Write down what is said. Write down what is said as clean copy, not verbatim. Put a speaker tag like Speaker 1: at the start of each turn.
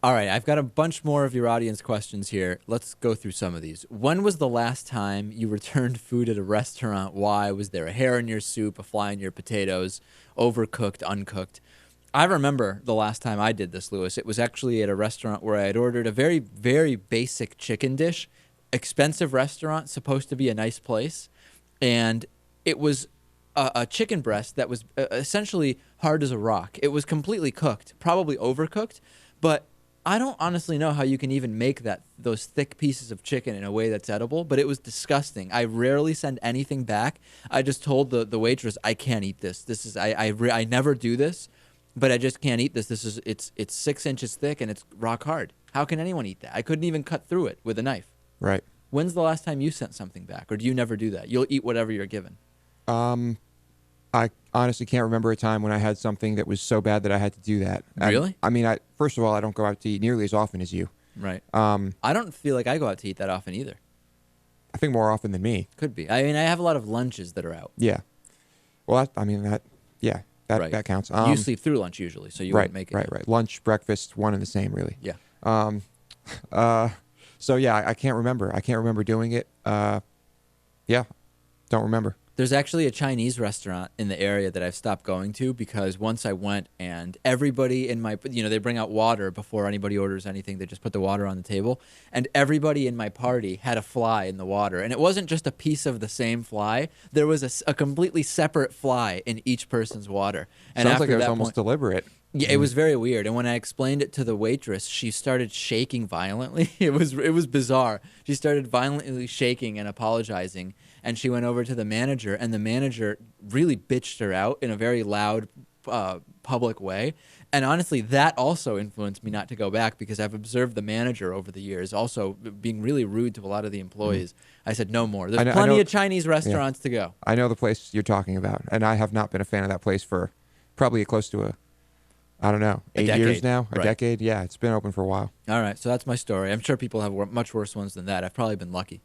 Speaker 1: All right, I've got a bunch more of your audience questions here. Let's go through some of these. When was the last time you returned food at a restaurant? Why? Was there a hair in your soup, a fly in your potatoes, overcooked, uncooked? I remember the last time I did this, Lewis. It was actually at a restaurant where I had ordered a very, very basic chicken dish. Expensive restaurant, supposed to be a nice place. And it was a chicken breast that was essentially hard as a rock. It was completely cooked, probably overcooked, but I don't honestly know how you can even make those thick pieces of chicken in a way that's edible, but it was disgusting. I rarely send anything back. I just told the waitress, I can't eat this. I never do this, but I just can't eat this. It's 6 inches thick and it's rock hard. How can anyone eat that? I couldn't even cut through it with a knife.
Speaker 2: Right.
Speaker 1: When's the last time you sent something back, or do you never do that? You'll eat whatever you're given.
Speaker 2: I honestly can't remember a time when I had something that was so bad that I had to do that.
Speaker 1: Really?
Speaker 2: I mean, first of all, I don't go out to eat nearly as often as you.
Speaker 1: Right. I don't feel like I go out to eat that often either.
Speaker 2: I think more often than me.
Speaker 1: Could be. I mean, I have a lot of lunches that are out.
Speaker 2: Yeah. Well, that
Speaker 1: Right.
Speaker 2: that counts.
Speaker 1: You sleep through lunch usually, so you won't make it.
Speaker 2: Right. Lunch, breakfast, one and the same, really.
Speaker 1: Yeah.
Speaker 2: So yeah, I can't remember. I can't remember doing it. Yeah, don't remember.
Speaker 1: There's actually a Chinese restaurant in the area that I've stopped going to because once I went and everybody in my, they bring out water before anybody orders anything. They just put the water on the table. And everybody in my party had a fly in the water. And it wasn't just a piece of the same fly. There was a completely separate fly in each person's water. And
Speaker 2: Sounds like it was
Speaker 1: that
Speaker 2: almost deliberate.
Speaker 1: Yeah, it was very weird. And when I explained it to the waitress, she started shaking violently. It was bizarre. She started violently shaking and apologizing. And she went over to the manager, and the manager really bitched her out in a very loud, public way. And honestly, that also influenced me not to go back because I've observed the manager over the years also being really rude to a lot of the employees. I said, no more. There's plenty of Chinese restaurants to go.
Speaker 2: I know the place you're talking about, and I have not been a fan of that place for probably close to 8 years now, a decade. Yeah, it's been open for a while.
Speaker 1: All right, so that's my story. I'm sure people have much worse ones than that. I've probably been lucky.